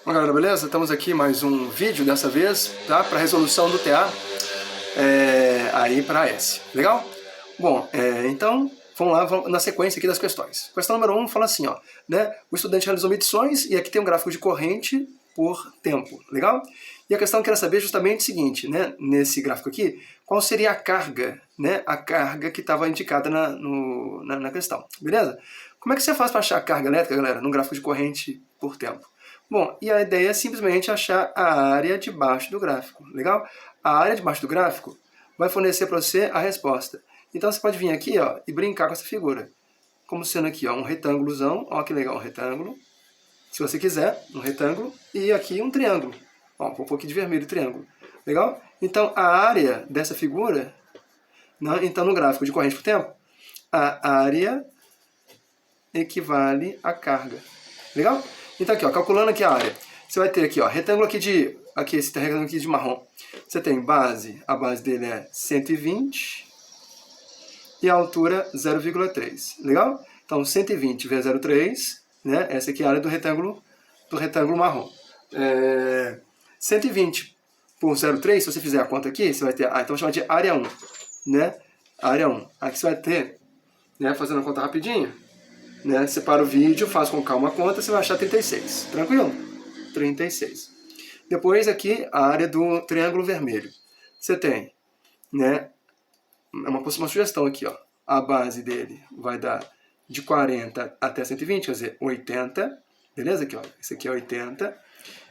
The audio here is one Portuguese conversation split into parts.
Bom, galera, beleza? Estamos aqui mais um vídeo dessa vez, tá? Para resolução do TA aí para S. Legal? Bom, então vamos na sequência aqui das questões. Questão número 1 fala assim, ó, né? O estudante realizou medições e aqui tem um gráfico de corrente por tempo. Legal? E a questão que eu quero saber é justamente o seguinte, né? Nesse gráfico aqui, qual seria a carga, né? A carga que estava indicada na questão. Beleza? Como é que você faz para achar a carga elétrica, galera, num gráfico de corrente por tempo? Bom, e a ideia é simplesmente achar a área debaixo do gráfico, legal? A área debaixo do gráfico vai fornecer para você a resposta. Então você pode vir aqui, ó, e brincar com essa figura. Como sendo aqui, ó, um retângulozão, ó que legal, um retângulo. Se você quiser, um retângulo, e aqui um triângulo. Ó, vou pôr aqui de vermelho o triângulo. Legal? Então a área dessa figura, né, então no gráfico de corrente por tempo, a área equivale à carga. Legal? Então aqui, ó, calculando aqui a área, você vai ter aqui, ó, retângulo aqui esse retângulo aqui de marrom. Você tem a base dele é 120 e a altura 0,3. Legal? Então 120 vezes 0,3, né? Essa aqui é a área do retângulo marrom. 120 por 0,3, se você fizer a conta aqui, você vai ter, então vou chamar de área 1, né? Área 1. Aqui você vai ter, né, fazendo a conta rapidinho, né, separa o vídeo, faz com calma a conta, você vai achar 36. Tranquilo? 36. Depois aqui a área do triângulo vermelho. Você tem, né, uma sugestão aqui, ó. A base dele vai dar de 40 até 120, quer dizer, 80. Beleza? Aqui, ó. Esse aqui é 80.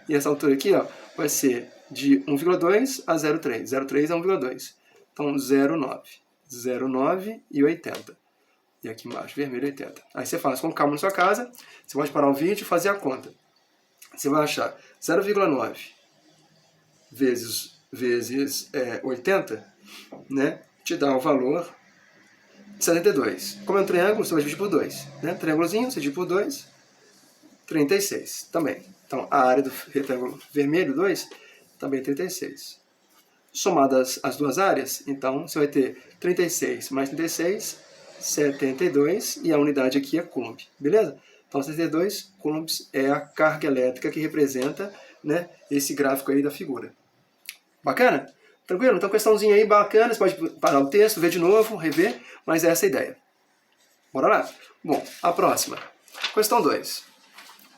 E essa altura aqui, ó, vai ser de 1,2 a 0,3. 0,3 é 1,2. Então 0,9. 0,9 e 80. E aqui embaixo, vermelho 80. Aí você faz com calma na sua casa, você pode parar o vídeo e fazer a conta. Você vai achar 0,9 vezes 80, né, te dá o valor de 72. Como é um triângulo, você vai dividir por 2. Né? Triângulozinho, você divide por 2, 36 também. Então a área do retângulo vermelho 2 também é 36. Somadas as duas áreas, então você vai ter 36 mais 36, 72, e a unidade aqui é coulomb, beleza? Então 72 coulombs é a carga elétrica que representa, né, esse gráfico aí da figura. Bacana? Tranquilo? Então questãozinha aí bacana, você pode parar o texto, ver de novo, rever, mas é essa a ideia. Bora lá? Bom, a próxima. Questão 2.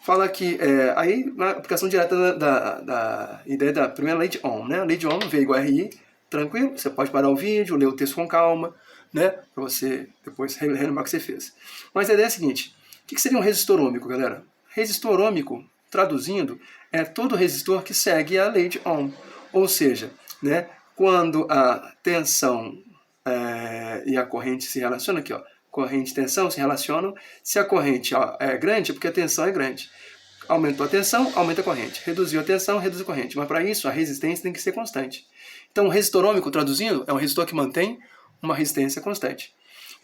Fala que, aí na aplicação direta da ideia da primeira lei de Ohm, né? A lei de Ohm, V igual a RI, tranquilo, você pode parar o vídeo, ler o texto com calma, né? Para você depois relembrar o que você fez. Mas a ideia é a seguinte, o que seria um resistor ôhmico, galera? Resistor ôhmico, traduzindo, é todo resistor que segue a lei de Ohm. Ou seja, né, quando a tensão e a corrente se relacionam, aqui, ó, corrente e tensão se relacionam, se a corrente é grande, é porque a tensão é grande. Aumentou a tensão, aumenta a corrente. Reduziu a tensão, reduz a corrente. Mas para isso, a resistência tem que ser constante. Então, o resistor ôhmico, traduzindo, é um resistor que mantém uma resistência constante.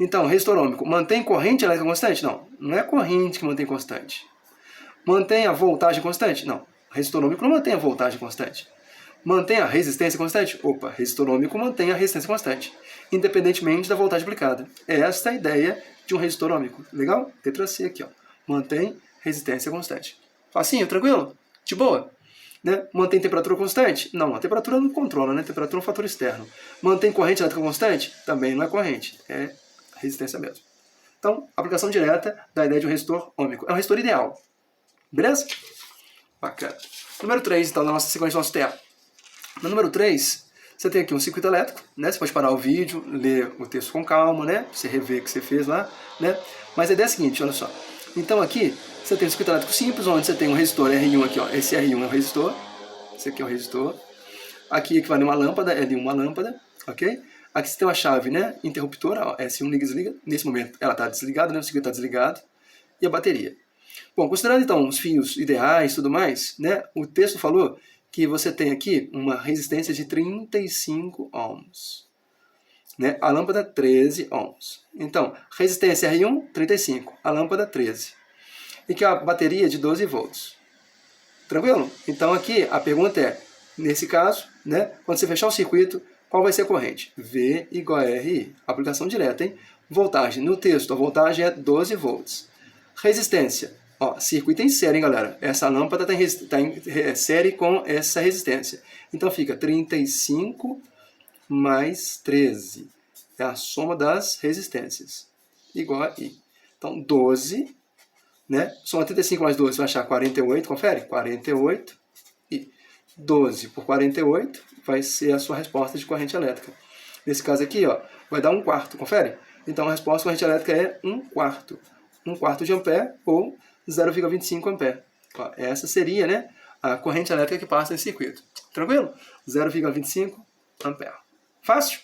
Então, resistor ôhmico mantém corrente elétrica constante? Não, não é a corrente que mantém constante. Mantém a voltagem constante? Não, resistor ôhmico não mantém a voltagem constante. Mantém a resistência constante? Opa, resistor ôhmico mantém a resistência constante, independentemente da voltagem aplicada. É esta a ideia de um resistor ôhmico. Legal? Letra C aqui, ó. Mantém resistência constante. Facinho, tranquilo? De boa? Né? Mantém temperatura constante? Não, a temperatura não controla, né? Temperatura é um fator externo. Mantém corrente elétrica constante? Também não é corrente, é resistência mesmo. Então, aplicação direta da ideia de um resistor ôhmico. É um resistor ideal. Beleza? Bacana. Número 3, então, da nossa sequência do nosso TA. No número 3, você tem aqui um circuito elétrico, né? Você pode parar o vídeo, ler o texto com calma, né? Você rever o que você fez lá, né? Mas a ideia é a seguinte, olha só. Então aqui, você tem um circuito elétrico simples, onde você tem um resistor R1 aqui, ó. Esse R1 é o resistor, esse aqui é o resistor. Aqui equivale a uma lâmpada, L1 uma lâmpada, ok? Aqui você tem uma chave, né? Interruptora, ó, S1 liga e desliga. Nesse momento ela está desligada, né? O circuito está desligado. E a bateria. Bom, considerando então os fios ideais e tudo mais, né? O texto falou que você tem aqui uma resistência de 35 ohms. Né? A lâmpada, 13 ohms. Então, resistência R1, 35. A lâmpada, 13. E que a bateria de 12 volts. Tranquilo? Então, aqui a pergunta é, nesse caso, né, quando você fechar o circuito, qual vai ser a corrente? V igual a RI. Aplicação direta, hein? Voltagem. No texto, a voltagem é 12 volts. Resistência. Ó, circuito em série, hein, galera? Essa lâmpada está em série com essa resistência. Então fica 35 mais 13. É a soma das resistências. Igual a I. Então 12, né? Soma 35 mais 12, vai achar 48, confere? 48 e 12 por 48 vai ser a sua resposta de corrente elétrica. Nesse caso aqui, ó, vai dar 1/4, confere? Então a resposta de corrente elétrica é 1/4. 1/4 de ampere ou 0,25 ampere. Ó, essa seria, né, a corrente elétrica que passa nesse circuito. Tranquilo? 0,25 ampere. Fácil?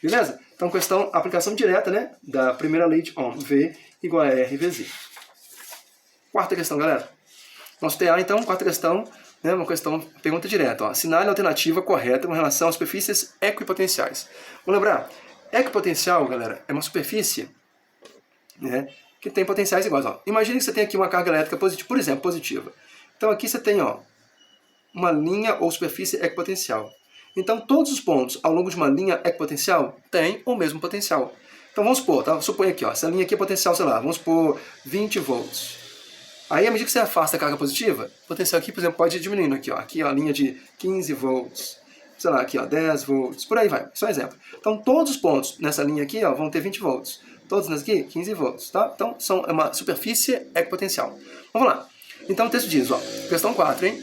Beleza? Então, questão, aplicação direta, né, da primeira lei de Ohm. V igual a R vezes I. Quarta questão, galera. Nosso TA, então, quarta questão, né, uma questão, pergunta direta. Ó. Assinale a alternativa correta com relação às superfícies equipotenciais. Vamos lembrar, equipotencial, galera, é uma superfície, né, que tem potenciais iguais. Ó. Imagine que você tem aqui uma carga elétrica positiva, por exemplo, positiva. Então aqui você tem, ó, uma linha ou superfície equipotencial. Então todos os pontos ao longo de uma linha equipotencial têm o mesmo potencial. Então vamos supor, tá? Suponha aqui, ó, essa linha aqui é potencial, sei lá, vamos supor 20 volts. Aí à medida que você afasta a carga positiva, o potencial aqui, por exemplo, pode ir diminuindo aqui, ó. Aqui ó, a linha de 15 volts, sei lá, aqui ó, 10 volts, por aí vai, só um exemplo. Então todos os pontos nessa linha aqui ó, vão ter 20 volts. Todos nessa aqui, 15 volts, tá? Então, é uma superfície equipotencial. Vamos lá. Então, o texto diz, ó, questão 4, hein?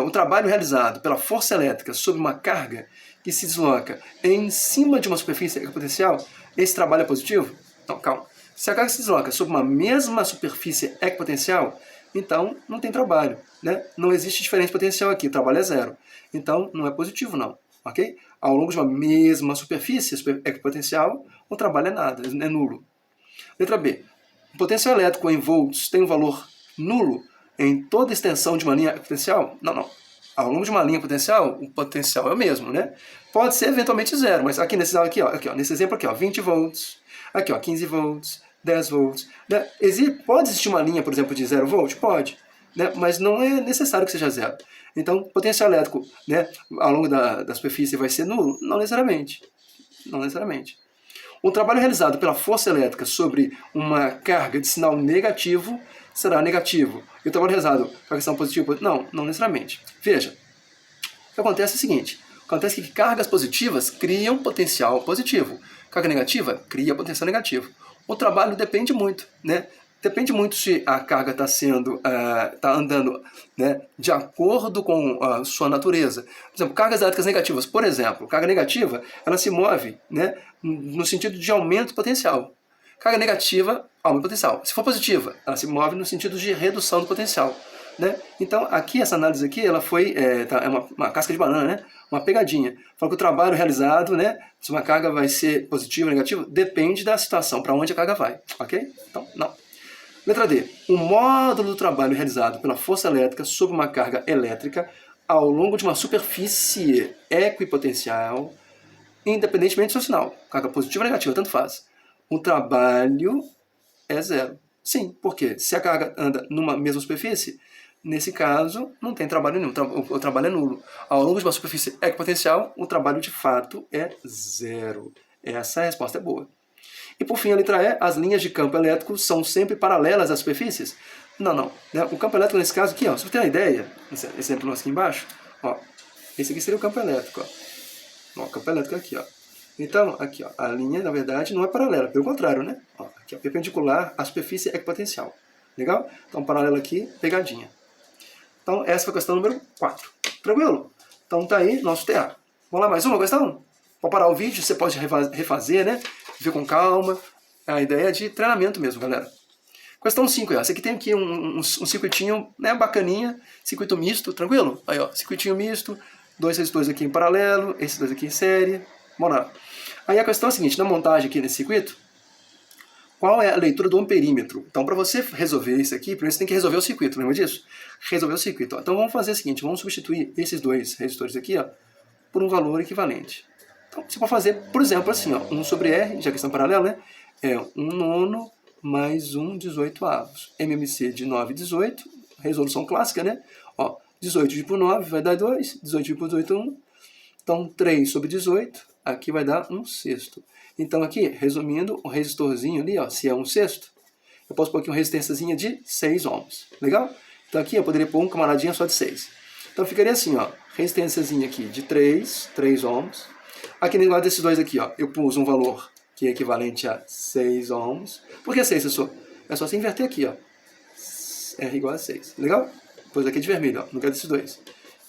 O trabalho realizado pela força elétrica sobre uma carga que se desloca em cima de uma superfície equipotencial, esse trabalho é positivo? Não, calma. Se a carga se desloca sobre uma mesma superfície equipotencial, então não tem trabalho, né? Não existe diferença potencial aqui, o trabalho é zero. Então, não é positivo, não. Ok? Ao longo de uma mesma superfície equipotencial, o trabalho é nada, é nulo. Letra B. O potencial elétrico em volts tem um valor nulo em toda extensão de uma linha equipotencial? Não, não. Ao longo de uma linha potencial, o potencial é o mesmo, né? Pode ser eventualmente zero, mas aqui nesse exemplo aqui, ó, 20 volts, aqui, ó, 15 volts, 10 volts. Né? Pode existir uma linha, por exemplo, de 0 volt? Pode. Né? Mas não é necessário que seja zero. Então, potencial elétrico, né, ao longo da superfície vai ser nulo? Não necessariamente. Não necessariamente. O trabalho realizado pela força elétrica sobre uma carga de sinal negativo será negativo. E o trabalho realizado com a questão positiva? Não, não necessariamente. Veja, o que acontece é o seguinte. Acontece que cargas positivas criam potencial positivo. Carga negativa cria potencial negativo. O trabalho depende muito, né? Depende muito se a carga está andando, né, de acordo com a sua natureza. Por exemplo, cargas elétricas negativas, por exemplo, carga negativa, ela se move, né, no sentido de aumento potencial. Carga negativa, aumento potencial. Se for positiva, ela se move no sentido de redução do potencial. Né? Então, aqui, essa análise aqui, ela foi uma casca de banana, né? Uma pegadinha. Fala que o trabalho realizado, né, se uma carga vai ser positiva ou negativa, depende da situação, para onde a carga vai. Ok? Então, não. Letra D. O módulo do trabalho realizado pela força elétrica sobre uma carga elétrica ao longo de uma superfície equipotencial, independentemente do seu sinal. Carga positiva ou negativa, tanto faz. O trabalho é zero. Sim, porque se a carga anda numa mesma superfície, nesse caso, não tem trabalho nenhum. O trabalho é nulo. Ao longo de uma superfície equipotencial, o trabalho de fato é zero. Essa resposta é boa. E por fim, a letra E, as linhas de campo elétrico são sempre paralelas às superfícies? Não, não. O campo elétrico, nesse caso aqui, ó, se você tem uma ideia, esse exemplo nosso aqui embaixo, ó, esse aqui seria o campo elétrico. Ó. O campo elétrico aqui, ó. Então, aqui, ó, a linha, na verdade, não é paralela, pelo contrário, né? Ó, aqui, ó, perpendicular à superfície equipotencial. Legal? Então, paralelo aqui, pegadinha. Então, essa foi a questão número 4. Tranquilo? Então, tá aí nosso TA. Vamos lá, mais uma questão? Pode parar o vídeo, você pode refazer, né? Ver com calma. A ideia é de treinamento mesmo, galera. Questão 5, ó. Essa aqui tem aqui um circuitinho, né, bacaninha, circuito misto, tranquilo? Aí, ó, circuitinho misto, 2 resistores aqui em paralelo, esses dois aqui em série. Vamos lá. Aí a questão é a seguinte, na montagem aqui nesse circuito, qual é a leitura do amperímetro? Então, para você resolver isso aqui, primeiro você tem que resolver o circuito, lembra disso? Resolver o circuito. Ó. Então, vamos fazer o seguinte, vamos substituir esses dois resistores aqui, ó, por um valor equivalente. Então, você pode fazer, por exemplo, assim, ó, 1 sobre R, já que estão paralelos, né? É 1 nono mais 1 18avos. MMC de 9, 18, resolução clássica, né? Ó, 18 dividido por 9 vai dar 2, 18 dividido por 18, 1. Então, 3 sobre 18, aqui vai dar 1/6. Então, aqui, resumindo, o resistorzinho ali, ó, se é 1/6, eu posso pôr aqui uma resistênciazinha de 6 ohms. Legal? Então aqui eu poderia pôr um camaradinha só de 6. Então ficaria assim, ó, resistênciazinha aqui de 3 ohms. Aqui no lado desses dois aqui, ó, eu pus um valor que é equivalente a 6 ohms. Por que 6, professor? É só você inverter aqui, ó. R igual a 6. Legal? Pus aqui de vermelho, ó, no lugar desses dois.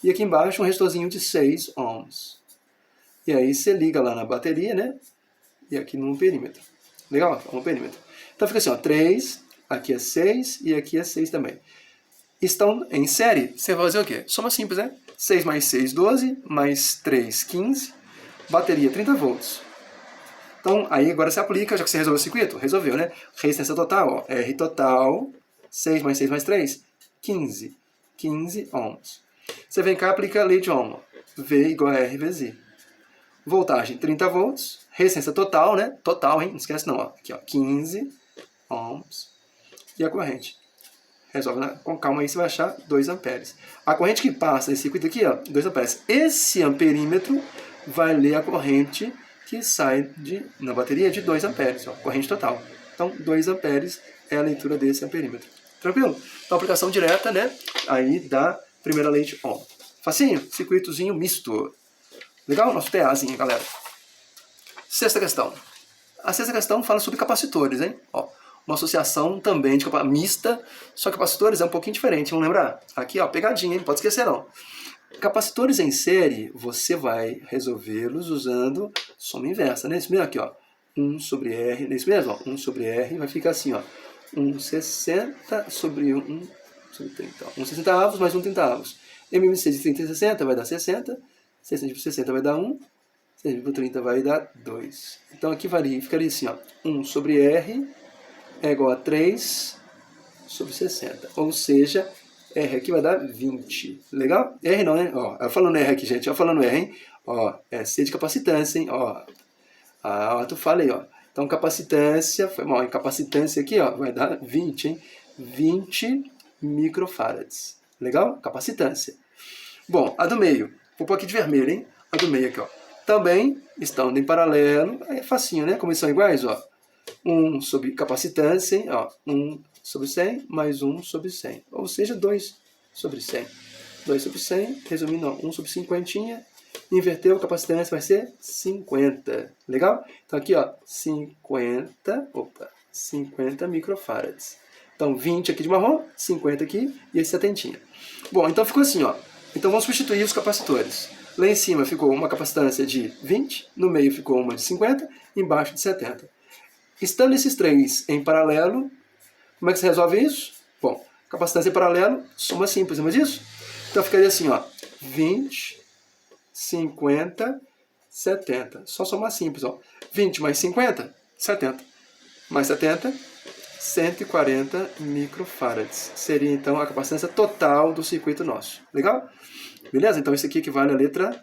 E aqui embaixo um resistorzinho de 6 ohms. E aí você liga lá na bateria, né? E aqui no perímetro. Legal? No perímetro. Então fica assim, ó, 3, aqui é 6 e aqui é 6 também. Estão em série, você vai fazer o quê? Soma simples, né? 6 mais 6, 12, mais 3, 15, bateria 30 volts. Então, aí agora você aplica, já que você resolveu o circuito, resolveu, né? Resistência total, ó, R total, 6 mais 6 mais 3, 15. 15 ohms. Você vem cá e aplica a lei de Ohm, V igual a R vezes I. Voltagem 30 volts, resistência total, né? Total, hein? Não esquece não, ó. Aqui, ó, 15 ohms. E a corrente? Resolve, né? Com calma aí, você vai achar 2 amperes. A corrente que passa nesse circuito aqui, ó, 2 amperes. Esse amperímetro vai ler a corrente que sai na bateria de 2 amperes, ó, corrente total. Então, 2 amperes é a leitura desse amperímetro. Tranquilo? Então, aplicação direta, né? Aí da primeira lei de Ohm. Facinho? Circuitozinho misto. Legal? Nosso TAzinho, galera. Sexta questão. A sexta questão fala sobre capacitores, hein? Ó, uma associação também de mista, só que capacitores é um pouquinho diferente, vamos lembrar? Aqui, ó, pegadinha, hein? Não pode esquecer, não. Capacitores em série, você vai resolvê-los usando soma inversa, né? Esse mesmo aqui, ó. 1 sobre R, nesse mesmo, ó. 1 sobre R vai ficar assim, ó. 1,60 sobre 1 sobre 30. 1,60 avos mais 1,30 avos. MMC de 30 e 60 vai dar 60. 60 por 60 vai dar 1. 60 por 30 vai dar 2. Então aqui ficaria assim, ó. 1 sobre R é igual a 3 sobre 60. Ou seja, R aqui vai dar 20. Legal? R não, né? Ó, eu falando R aqui, gente. Ó, falando R, hein? Ó, é C de capacitância, hein? Ó, tu fala aí, ó. Então, capacitância, foi mal, capacitância aqui, ó, vai dar 20, hein? 20 microfarads. Legal? Capacitância. Bom, a do meio. Vou pôr aqui de vermelho, hein? A do meio aqui, ó. Também estão em paralelo. É facinho, né? Como eles são iguais, ó. 1 sobre capacitância, hein? Ó, 1 sobre 100 mais 1 sobre 100. Ou seja, 2 sobre 100. 2 sobre 100, resumindo, ó, 1 sobre 50. Inverteu a capacitância, vai ser 50. Legal? Então aqui, ó, 50 microfarads. Então 20 aqui de marrom, 50 aqui e esse 70. Bom, então ficou assim, ó. Então vamos substituir os capacitores. Lá em cima ficou uma capacitância de 20, no meio ficou uma de 50, embaixo de 70. Estando esses três em paralelo, como é que se resolve isso? Bom, capacitância em paralelo, soma simples, lembra disso? Então ficaria assim, ó, 20, 50, 70. Só somar simples, ó. 20 mais 50, 70. Mais 70, 140 microfarads. Seria, então, a capacitância total do circuito nosso. Legal? Beleza? Então, isso aqui equivale à letra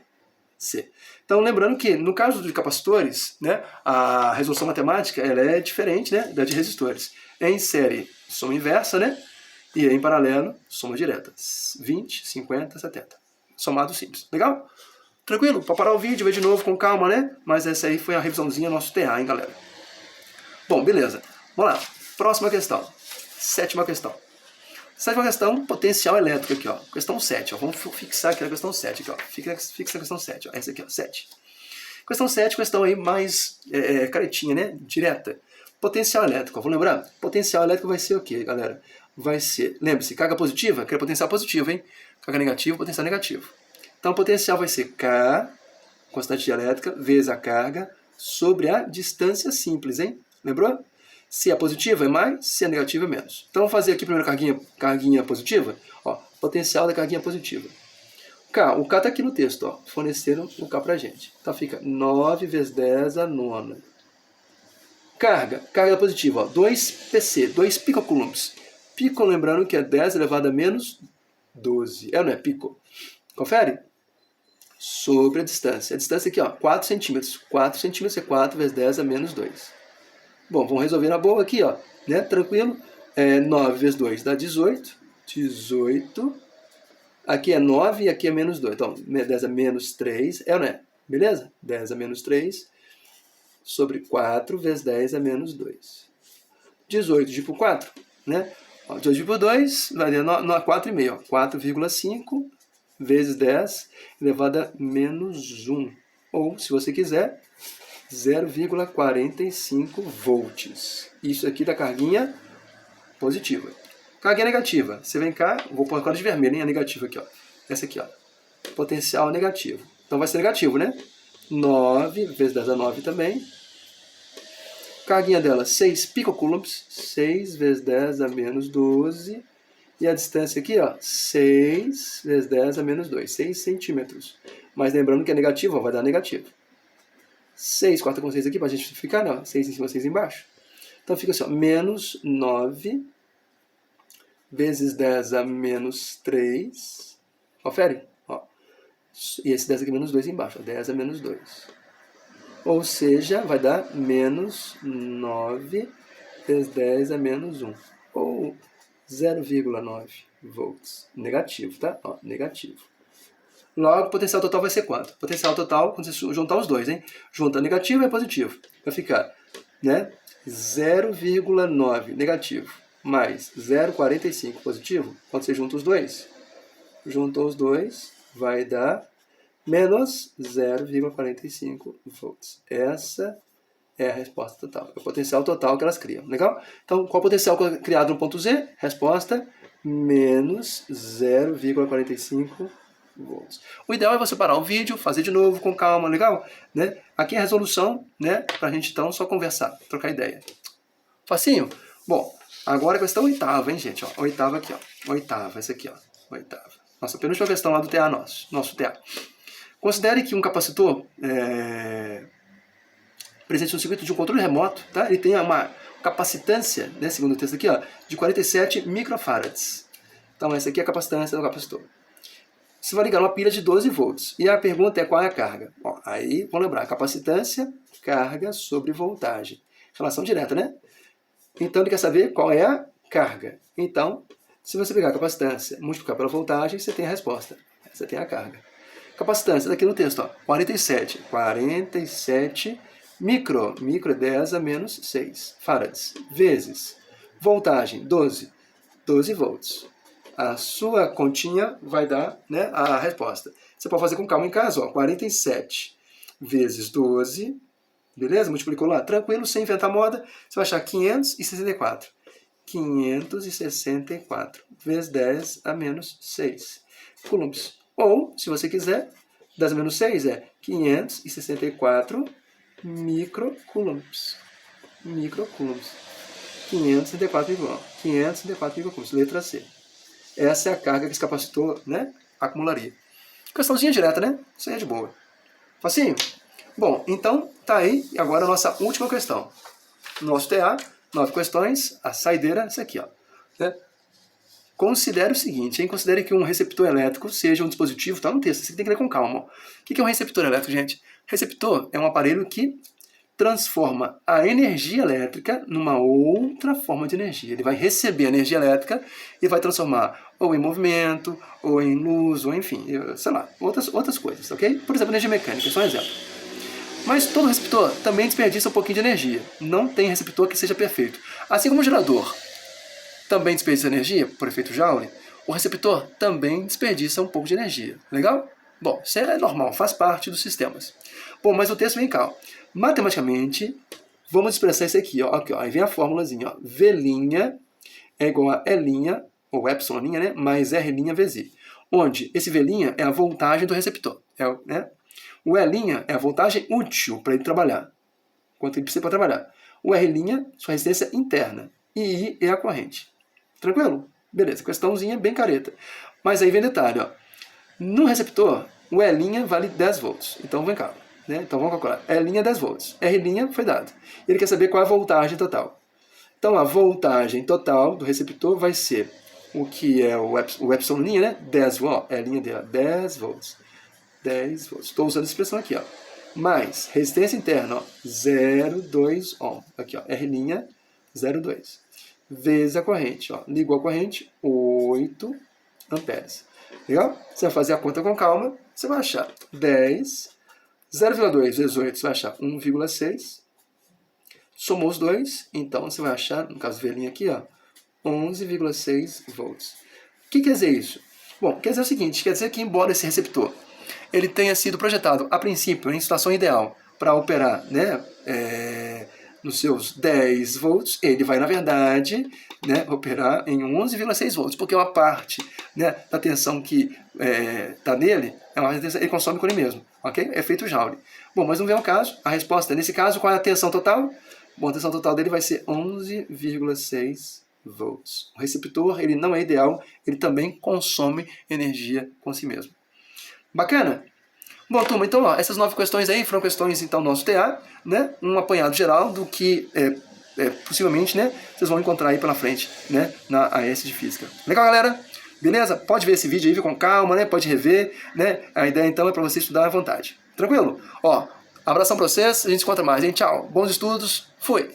C. Então, lembrando que, no caso de capacitores, né, a resolução matemática ela é diferente, né, da de resistores. É em série, soma inversa, né? E em paralelo, soma direta. 20, 50, 70. Somado simples. Legal? Tranquilo? Para parar o vídeo, ver de novo com calma, né? Mas essa aí foi a revisãozinha do nosso TA, hein, galera? Bom, beleza. Vamos lá. Próxima questão. Sétima questão. Sétima questão, potencial elétrico aqui, ó. Questão 7, ó. Vamos fixar aqui a questão 7 aqui, ó. Fixa a questão 7, ó. Essa aqui, ó. 7. Questão 7, questão aí mais caretinha, né? Direta. Potencial elétrico, ó. Vamos lembrar? Potencial elétrico vai ser o quê, galera? Vai ser, lembre-se, carga positiva, que é potencial positivo, hein? Carga negativa, potencial negativo. Então, o potencial vai ser K, constante elétrica, vezes a carga, sobre a distância simples, hein? Lembrou? Se é positiva é mais, se é negativa é menos. Então, vamos fazer aqui primeiro carguinha positiva. Ó, potencial da carguinha positiva. K, o K está aqui no texto, ó. Forneceram o K pra gente. Então, fica 9 vezes 10 a nona. Carga positiva, ó. 2 PC, 2 picocoulombs. Pico, lembrando que é 10 elevado a menos 12. É ou não é pico? Confere? Sobre a distância. A distância aqui, ó, 4 centímetros. 4 centímetros é 4 vezes 10 a menos 2. Bom, vamos resolver na boa aqui, ó, né? Tranquilo. 9 vezes 2 dá 18. 18. Aqui é 9 e aqui é menos 2. Então, 10 a menos 3. É ou não é? Beleza? 10 a menos 3 sobre 4 vezes 10 a menos 2. 18 dividido por 4, né? 18 dividido por 2 vai dar 4,5. 4,5 vezes 10 elevado a menos 1. Ou, se você quiser, 0,45 volts. Isso aqui da carguinha positiva. Carguinha negativa. Você vem cá, vou pôr a cor de vermelho, hein? A negativa aqui, ó. Essa aqui, ó. Potencial negativo. Então vai ser negativo, né? 9 vezes 10 a 9 também. Carguinha dela, 6 picocoulombs. 6 vezes 10 a menos 12. E a distância aqui, ó, 6 vezes 10 a menos 2. 6 centímetros. Mas lembrando que é negativo, ó, vai dar negativo. 6, corta com 6 aqui para a gente ficar, não. 6 em cima, 6 embaixo. Então fica assim, ó, menos 9 vezes 10 a menos 3. Confere? Ó. E esse 10 aqui menos 2 embaixo. Ó, 10 a menos 2. Ou seja, vai dar menos 9 vezes 10 a menos 1. Ou 0,9 volts. Negativo, tá? Ó, negativo. Logo, o potencial total vai ser quanto? Potencial total, quando você juntar os dois, hein? Junta negativo e positivo. Vai ficar, né? 0,9 negativo mais 0,45 positivo. Quando você junta os dois, juntou os dois, vai dar menos 0,45 volts. Essa é a resposta total. É o potencial total que elas criam. Legal? Então, qual o potencial criado no ponto Z? Resposta, menos 0,45 volts. O ideal é você parar o vídeo, fazer de novo com calma, legal? Né? Aqui é a resolução, né? Pra gente então só conversar, trocar ideia. Facinho? Bom, agora a questão oitava, hein, gente? Ó, oitava aqui, ó. Oitava, essa aqui, ó. Oitava. Nossa penúltima questão lá do TA nosso TA. Considere que um capacitor presente no circuito de um controle remoto, tá? Ele tem uma capacitância, né, segundo o texto aqui, ó, de 47 microfarads. Então essa aqui é a capacitância do capacitor. Você vai ligar uma pilha de 12 volts. E a pergunta é qual é a carga? Bom, aí, vamos lembrar, capacitância, carga sobre voltagem. Relação direta, né? Então, ele quer saber qual é a carga. Então, se você pegar a capacitância, multiplicar pela voltagem, você tem a resposta. Você tem a carga. Capacitância, daqui no texto, ó, 47. 47 micro é 10 a menos 6 farads. Vezes voltagem, 12 volts. A sua continha vai dar, né, a resposta. Você pode fazer com calma em casa, ó, 47 vezes 12, beleza? Multiplicou lá, tranquilo, sem inventar moda, você vai achar 564. 564 vezes 10 a menos 6 coulombs. Ou, se você quiser, 10 a menos 6 é 564 microcoulombs. 564 microcoulombs. Letra C. Essa é a carga que esse capacitor, né, acumularia. Questãozinha direta, né? Isso aí é de boa. Facinho? Bom, então tá aí. E agora a nossa última questão. Nosso TA, 9 questões. A saideira, essa aqui, ó. Né? Considere o seguinte, hein? Considere que um receptor elétrico seja um dispositivo, tá no texto, você tem que ler com calma. Ó. O que é um receptor elétrico, gente? Receptor é um aparelho que transforma a energia elétrica numa outra forma de energia. Ele vai receber a energia elétrica e vai transformar ou em movimento, ou em luz, ou enfim, sei lá, outras coisas, ok? Por exemplo, energia mecânica, só um exemplo. Mas todo receptor também desperdiça um pouquinho de energia. Não tem receptor que seja perfeito. Assim como o gerador também desperdiça energia, por efeito Joule, o receptor também desperdiça um pouco de energia. Legal? Bom, isso é normal, faz parte dos sistemas. Bom, mas o texto vem cá. Ó. Matematicamente, vamos expressar isso aqui. Ó. Aqui, ó. Aí vem a formulazinha. Ó. V' é igual a E', ou epsilon', né? Mais R' vezes I. Onde esse V' é a voltagem do receptor. Né? O E' é a voltagem útil para ele trabalhar. Quanto ele precisa para trabalhar. O R', sua resistência interna. E I é a corrente. Tranquilo? Beleza. Questãozinha bem careta. Mas aí vem detalhe. Ó. No receptor, o E' vale 10 volts. Então vem cá. Né? Então vamos calcular. E' 10 volts. R' foi dado. Ele quer saber qual é a voltagem total. Então a voltagem total do receptor vai ser o que é o epsilon', né? 10 volts. E' dela, 10 volts. 10 volts. Estou usando a expressão aqui, ó. Mais resistência interna, ó, 0,2 ohm. Aqui, ó, R', 0,2. Vezes a corrente, ó. Ligou a corrente, 8 amperes. Legal? Você vai fazer a conta com calma. Você vai achar 10, 0,2 vezes 8, você vai achar 1,6. somou os dois, então você vai achar, no caso velhinho aqui, ó, 11,6 volts. O que quer dizer isso? Bom, quer dizer o seguinte, quer dizer que embora esse receptor ele tenha sido projetado, a princípio, em situação ideal, para operar, né, nos seus 10 volts, ele vai, na verdade, né, operar em 11,6 volts, porque uma parte, né, da tensão que está nele, ele consome com ele mesmo, ok? Efeito Joule. Bom, mas não vem ao caso, a resposta, nesse caso, qual é a tensão total? Bom, a tensão total dele vai ser 11,6 volts. O receptor, ele não é ideal, ele também consome energia com si mesmo. Bacana? Bom, turma, então, ó, essas 9 questões aí foram questões, então, do nosso TA, né? Um apanhado geral do que, possivelmente, né, vocês vão encontrar aí pela frente, né, na AS de Física. Legal, galera? Beleza? Pode ver esse vídeo aí com calma, né? Pode rever, né? A ideia, então, é para você estudar à vontade. Tranquilo? Ó, abração pra vocês, a gente se encontra mais, hein? Tchau, bons estudos, fui!